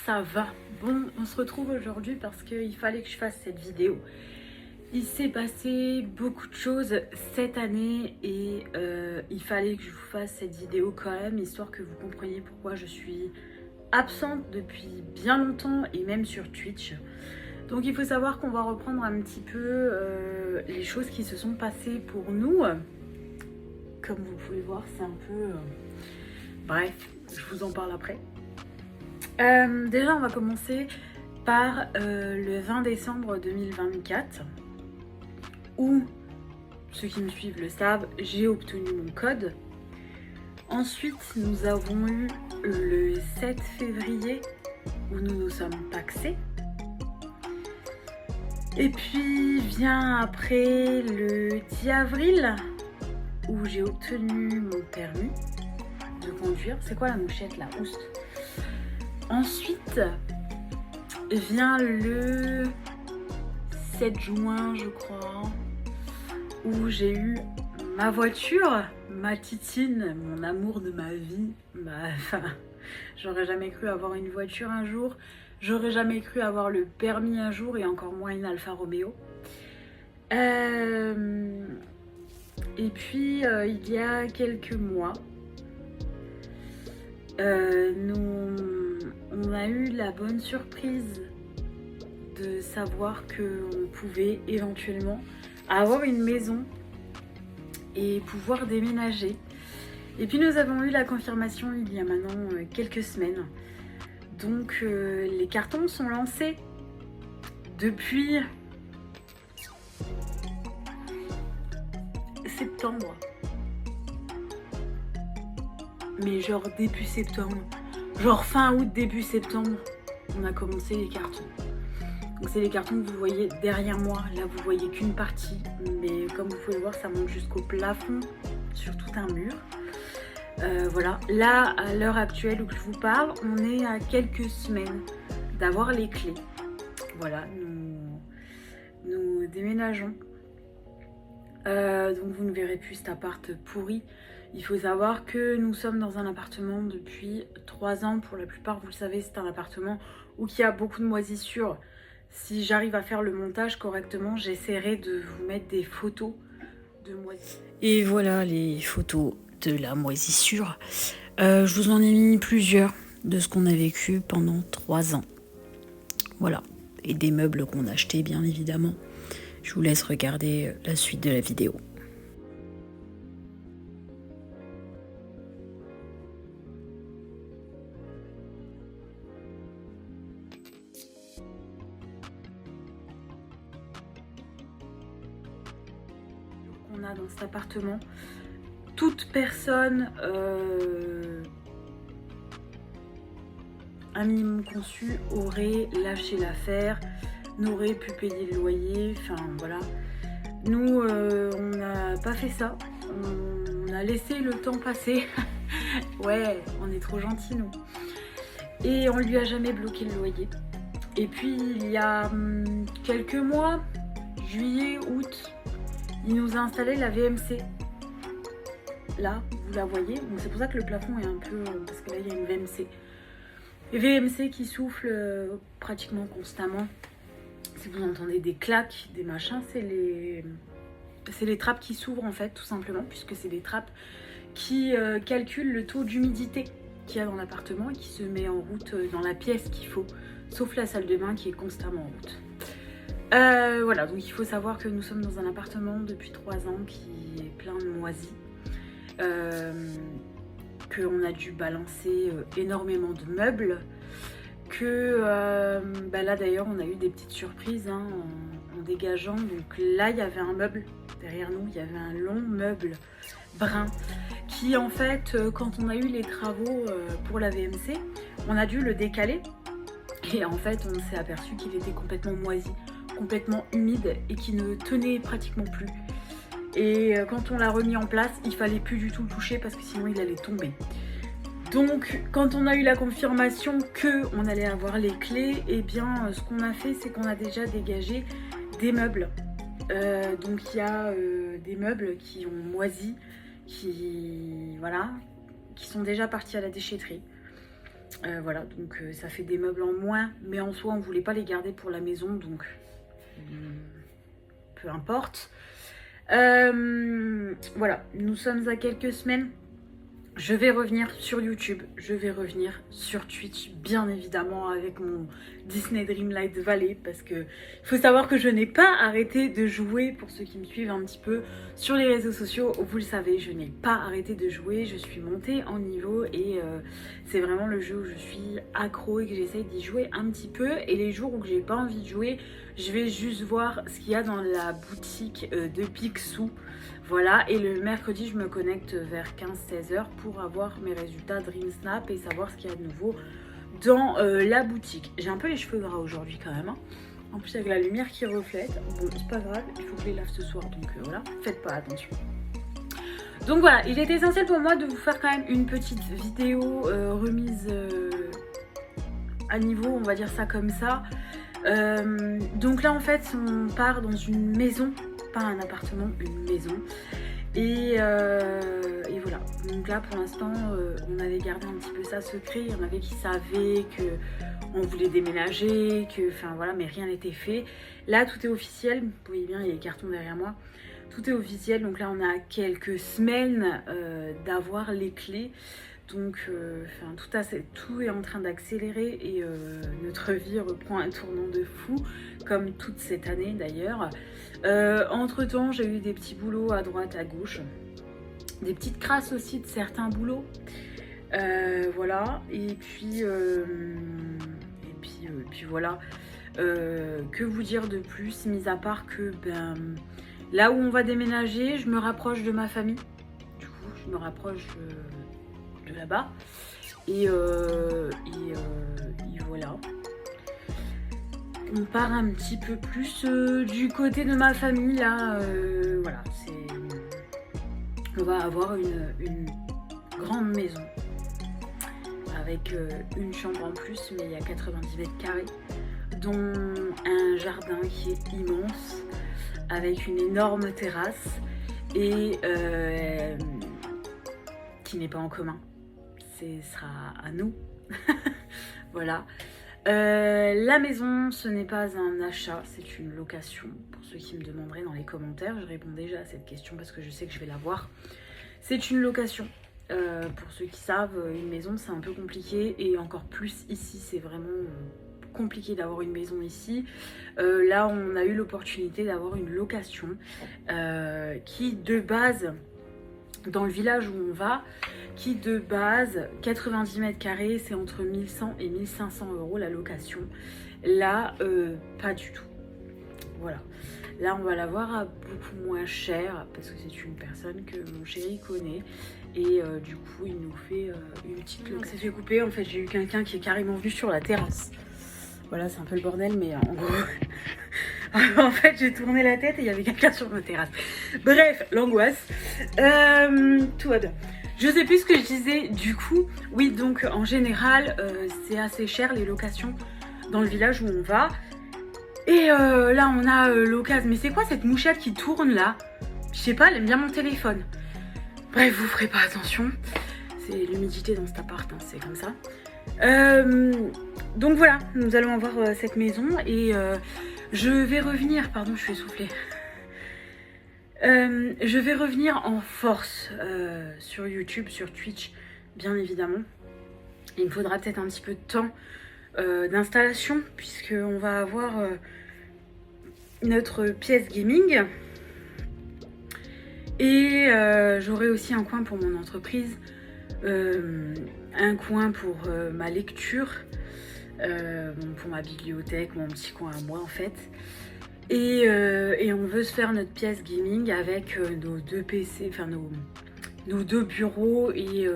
ça va? Bon, on se retrouve aujourd'hui parce qu'il fallait que je fasse cette vidéo. Il s'est passé beaucoup de choses cette année et il fallait que je vous fasse cette vidéo quand même, histoire que vous compreniez pourquoi je suis absente depuis bien longtemps et même sur Twitch. Donc il faut savoir qu'on va reprendre un petit peu les choses qui se sont passées pour nous. Comme vous pouvez voir, c'est un peu... Bref, je vous en parle après. Déjà, on va commencer par le 20 décembre 2024, où, ceux qui me suivent le savent, j'ai obtenu mon code. Ensuite, nous avons eu le 7 février, où nous nous sommes pacsés. Et puis vient après le 10 avril, où j'ai obtenu mon permis de conduire. C'est quoi la mouchette là? Oust. Ensuite vient le 7 juin, je crois, où j'ai eu ma voiture, ma titine, mon amour de ma vie. Enfin, j'aurais jamais cru avoir une voiture un jour, j'aurais jamais cru avoir le permis un jour, et encore moins une Alfa Romeo. Et puis il y a quelques mois, on a eu la bonne surprise de savoir qu'on pouvait éventuellement avoir une maison et pouvoir déménager. Et puis nous avons eu la confirmation il y a maintenant quelques semaines. Donc les cartons sont lancés depuis septembre. Mais genre début septembre. Genre fin août, début septembre, on a commencé les cartons. Donc c'est les cartons que vous voyez derrière moi. Là vous voyez qu'une partie, mais comme vous pouvez voir ça monte jusqu'au plafond sur tout un mur. Voilà, là à l'heure actuelle où je vous parle, on est à quelques semaines d'avoir les clés. Voilà, nous déménageons. Donc vous ne verrez plus cet appart pourri. Il faut savoir que nous sommes dans un appartement depuis 3 ans. Pour la plupart, vous le savez, c'est un appartement où il y a beaucoup de moisissures. Si j'arrive à faire le montage correctement, j'essaierai de vous mettre des photos de moisissures. Et voilà les photos de la moisissure. Je vous en ai mis plusieurs de ce qu'on a vécu pendant 3 ans. Voilà. Et des meubles qu'on a achetés, bien évidemment. Je vous laisse regarder la suite de la vidéo. On a dans cet appartement, toute personne un minimum conçu aurait lâché l'affaire, n'aurait pu payer le loyer, enfin voilà. Nous on n'a pas fait ça, on a laissé le temps passer. Ouais, on est trop gentils nous. Et on lui a jamais bloqué le loyer. Et puis il y a quelques mois, juillet, août, il nous a installé la VMC. Là, vous la voyez, donc c'est pour ça que le plafond est un peu... parce que là, il y a une VMC. Et VMC qui souffle pratiquement constamment. Si vous entendez des claques, des machins, c'est les trappes qui s'ouvrent en fait, tout simplement, puisque c'est des trappes qui calculent le taux d'humidité qu'il y a dans l'appartement et qui se met en route dans la pièce qu'il faut, sauf la salle de bain qui est constamment en route. Voilà, donc il faut savoir que nous sommes dans un appartement depuis 3 ans qui est plein de moisis, qu'on a dû balancer énormément de meubles, que là d'ailleurs on a eu des petites surprises hein, en dégageant. Donc là il y avait un meuble derrière nous, il y avait un long meuble brun qui en fait quand on a eu les travaux pour la VMC, on a dû le décaler et en fait on s'est aperçu qu'il était complètement moisi, complètement humide et qui ne tenait pratiquement plus. Et quand on l'a remis en place, il fallait plus du tout le toucher parce que sinon il allait tomber. Donc quand on a eu la confirmation qu'on allait avoir les clés, et bien ce qu'on a fait c'est qu'on a déjà dégagé des meubles. Donc il y a des meubles qui ont moisi, qui sont déjà partis à la déchetterie. Voilà, donc ça fait des meubles en moins, mais en soi on voulait pas les garder pour la maison, donc peu importe. Voilà, nous sommes à quelques semaines. Je vais revenir sur YouTube, je vais revenir sur Twitch, bien évidemment avec mon Disney Dreamlight Valley, parce que il faut savoir que je n'ai pas arrêté de jouer. Pour ceux qui me suivent un petit peu sur les réseaux sociaux, vous le savez, je n'ai pas arrêté de jouer, je suis montée en niveau et c'est vraiment le jeu où je suis accro et que j'essaye d'y jouer un petit peu. Et les jours où j'ai pas envie de jouer, je vais juste voir ce qu'il y a dans la boutique de Picsou. Voilà, et le mercredi, je me connecte vers 15-16 heures pour avoir mes résultats Dream Snap et savoir ce qu'il y a de nouveau dans la boutique. J'ai un peu les cheveux gras aujourd'hui quand même, hein. En plus avec la lumière qui reflète. Bon, c'est pas grave, il faut que je les lave ce soir, donc voilà, faites pas attention. Donc voilà, il était essentiel pour moi de vous faire quand même une petite vidéo remise à niveau, on va dire ça comme ça. Donc là en fait, on part dans une maison, pas un appartement, une maison. Et voilà, donc là pour l'instant on avait gardé un petit peu ça secret. Il y en avait qui savaient que on voulait déménager, que enfin voilà, mais rien n'était fait. Là tout est officiel, vous voyez bien, il y a les cartons derrière moi. Tout est officiel, donc là on a quelques semaines d'avoir les clés. Donc tout est en train d'accélérer et notre vie reprend un tournant de fou, comme toute cette année d'ailleurs. Entre temps, j'ai eu des petits boulots à droite, à gauche, des petites crasses aussi de certains boulots. Voilà, et puis voilà. Que vous dire de plus, mis à part que là où on va déménager, je me rapproche de ma famille. Du coup, je me rapproche de là-bas. Et voilà. On part un petit peu plus du côté de ma famille là. Voilà, on va avoir une grande maison avec une chambre en plus, mais il y a 90 mètres carrés, dont un jardin qui est immense avec une énorme terrasse et qui n'est pas en commun. Ce sera à nous. Voilà. La maison, ce n'est pas un achat, c'est une location. Pour ceux qui me demanderaient dans les commentaires, je réponds déjà à cette question parce que je sais que je vais la voir. C'est une location. Pour ceux qui savent, une maison c'est un peu compliqué et encore plus ici, c'est vraiment compliqué d'avoir une maison ici. Là, on a eu l'opportunité d'avoir une location qui de base, dans le village où on va, qui de base 90 mètres carrés, c'est entre 1100 et 1500 euros la location. Là pas du tout. Voilà, là on va l'avoir à beaucoup moins cher parce que c'est une personne que mon chéri connaît et du coup il nous fait une petite location. On s'est fait couper, en fait j'ai eu quelqu'un qui est carrément venu sur la terrasse. Voilà, c'est un peu le bordel, mais en gros en fait j'ai tourné la tête et il y avait quelqu'un sur ma terrasse. Bref, l'angoisse. Tout va bien. Je sais plus ce que je disais du coup. Oui, donc en général, c'est assez cher les locations dans le village où on va. Et là, on a l'occasion. Mais c'est quoi cette mouchette qui tourne là? Je sais pas, elle aime bien mon téléphone. Bref, vous ferez pas attention. C'est l'humidité dans cet appart, hein, c'est comme ça. Donc voilà, nous allons avoir cette maison et je vais revenir. Pardon, je suis essoufflée. Je vais revenir en force sur YouTube, sur Twitch, bien évidemment. Il me faudra peut-être un petit peu de temps d'installation, puisqu'on va avoir notre pièce gaming. Et j'aurai aussi un coin pour mon entreprise, un coin pour ma lecture, pour ma bibliothèque, mon petit coin à moi en fait. Et on veut se faire notre pièce gaming avec nos deux PC, enfin nos deux bureaux et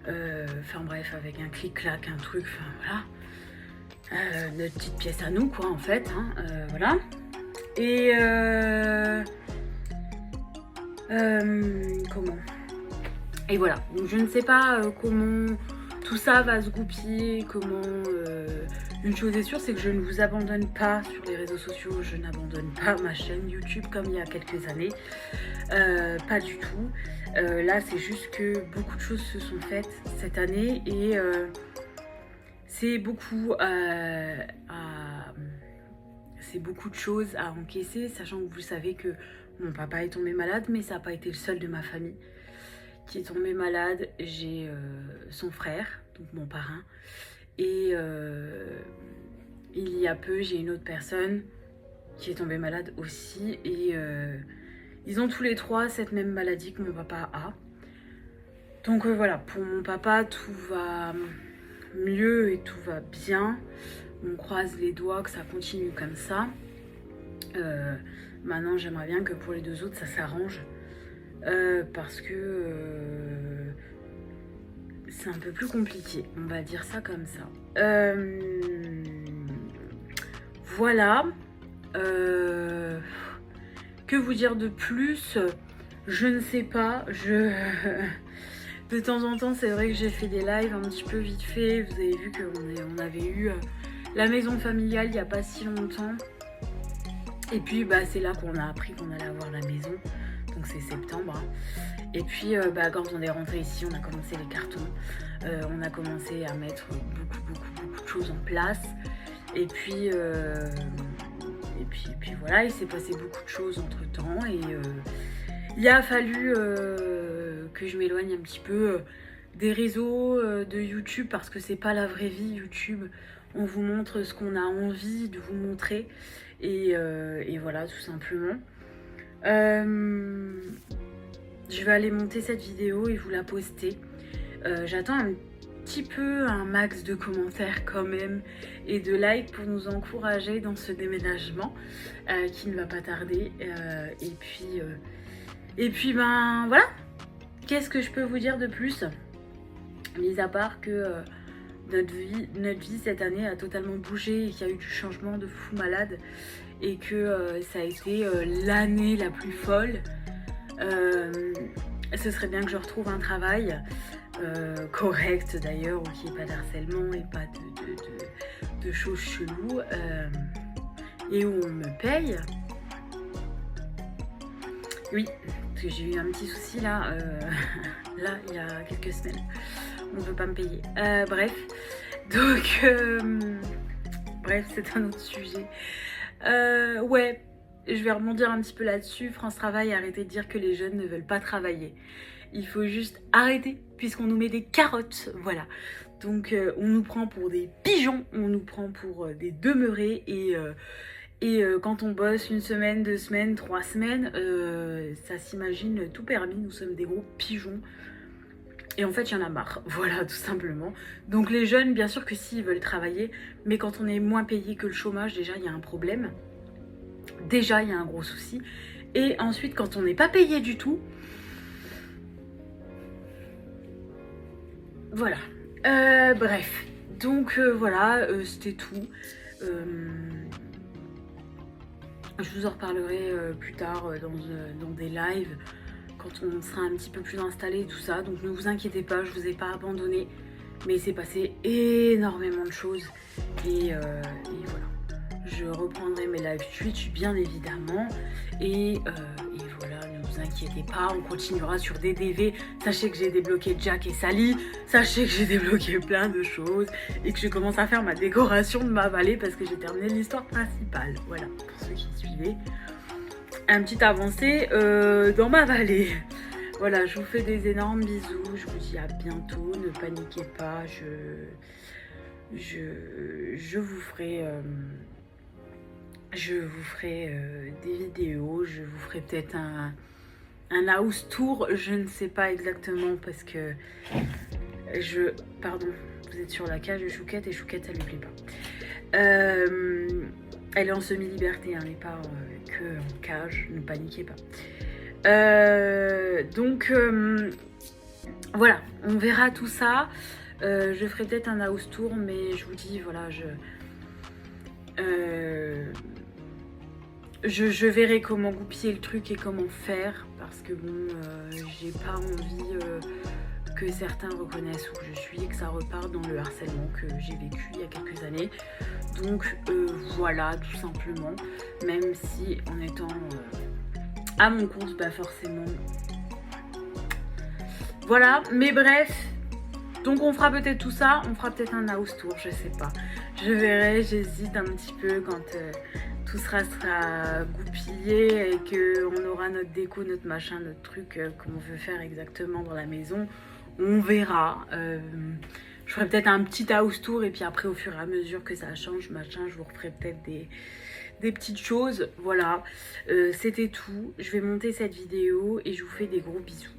enfin bref, avec un clic-clac, un truc, enfin voilà. Notre petite pièce à nous quoi en fait, hein, voilà. Et comment? Et voilà, donc je ne sais pas comment tout ça va se goupiller, comment... Une chose est sûre, c'est que je ne vous abandonne pas sur les réseaux sociaux, je n'abandonne pas ma chaîne YouTube comme il y a quelques années, pas du tout. Là, c'est juste que beaucoup de choses se sont faites cette année et c'est beaucoup, c'est beaucoup de choses à encaisser, sachant que vous savez que mon papa est tombé malade, mais ça n'a pas été le seul de ma famille qui est tombé malade. J'ai son frère, donc mon parrain, et il y a peu, j'ai une autre personne qui est tombée malade aussi, et ils ont tous les trois cette même maladie que mon papa a. Donc voilà, pour mon papa, tout va mieux et tout va bien. On croise les doigts que ça continue comme ça. Maintenant, j'aimerais bien que pour les deux autres, ça s'arrange. Parce que c'est un peu plus compliqué, on va dire ça comme ça. Voilà. Que vous dire de plus? Je ne sais pas. De temps en temps, c'est vrai que j'ai fait des lives un petit peu vite fait. Vous avez vu qu'on avait eu la maison familiale il n'y a pas si longtemps. Et puis c'est là qu'on a appris qu'on allait avoir la maison. Donc c'est septembre. Hein. Et puis quand on est rentré ici, on a commencé les cartons. On a commencé à mettre beaucoup de choses en place. Et puis voilà, il s'est passé beaucoup de choses entre temps. Et il a fallu que je m'éloigne un petit peu des réseaux, de YouTube, parce que c'est pas la vraie vie YouTube. On vous montre ce qu'on a envie de vous montrer. Et voilà, tout simplement. Je vais aller monter cette vidéo et vous la poster. J'attends un petit peu un max de commentaires quand même et de likes pour nous encourager dans ce déménagement qui ne va pas tarder. Et puis voilà. Qu'est-ce que je peux vous dire de plus, mis à part que notre vie cette année a totalement bougé et qu'il y a eu du changement de fou malade et que ça a été l'année la plus folle. Ce serait bien que je retrouve un travail correct d'ailleurs, où il n'y ait pas d'harcèlement et pas de choses cheloues, et où on me paye. Oui, parce que j'ai eu un petit souci là, là il y a quelques semaines. On ne veut pas me payer. Bref, donc bref, c'est un autre sujet. Ouais, je vais rebondir un petit peu là-dessus. France Travail, arrêtez de dire que les jeunes ne veulent pas travailler. Il faut juste arrêter, puisqu'on nous met des carottes, voilà. Donc on nous prend pour des pigeons, on nous prend pour des demeurés, et quand on bosse 1 semaine, 2 semaines, 3 semaines, ça s'imagine tout permis, nous sommes des gros pigeons. Et en fait, il y en a marre, voilà, tout simplement. Donc les jeunes, bien sûr que si, ils veulent travailler, mais quand on est moins payé que le chômage, déjà, il y a un problème. Déjà, il y a un gros souci. Et ensuite, quand on n'est pas payé du tout, voilà. Bref, donc voilà, c'était tout. Je vous en reparlerai plus tard dans des lives, quand on sera un petit peu plus installé, tout ça. Donc ne vous inquiétez pas, je vous ai pas abandonné, mais il s'est passé énormément de choses. Et voilà. Je reprendrai mes lives Twitch, bien évidemment. Et voilà, ne vous inquiétez pas, on continuera sur des DV. Sachez que j'ai débloqué Jack et Sally. Sachez que j'ai débloqué plein de choses. Et que je commence à faire ma décoration de ma vallée, parce que j'ai terminé l'histoire principale. Voilà, pour ceux qui suivaient. Un petit avancé dans ma vallée. Voilà, je vous fais des énormes bisous. Je vous dis à bientôt. Ne paniquez pas. Je vous ferai... des vidéos, je vous ferai peut-être un house tour, je ne sais pas exactement, parce que pardon, vous êtes sur la cage de Chouquette, et Chouquette, ça lui plaît pas. Elle est en semi-liberté, hein, mais pas que en cage, ne paniquez pas. Donc voilà, on verra tout ça. Je ferai peut-être un house tour, mais je vous dis, voilà, je verrai comment goupiller le truc et comment faire, parce que bon, j'ai pas envie que certains reconnaissent où je suis et que ça reparte dans le harcèlement que j'ai vécu il y a quelques années. Donc voilà, tout simplement, même si en étant à mon compte, forcément. Voilà, mais bref, Donc on fera peut-être tout ça, on fera peut-être un house tour, je sais pas. Je verrai, j'hésite un petit peu quand tout sera goupillé et qu'on aura notre déco, notre machin, notre truc qu'on veut faire exactement dans la maison. On verra. Je ferai peut-être un petit house tour et puis après au fur et à mesure que ça change, machin, je vous referai peut-être des petites choses. Voilà, c'était tout. Je vais monter cette vidéo et je vous fais des gros bisous.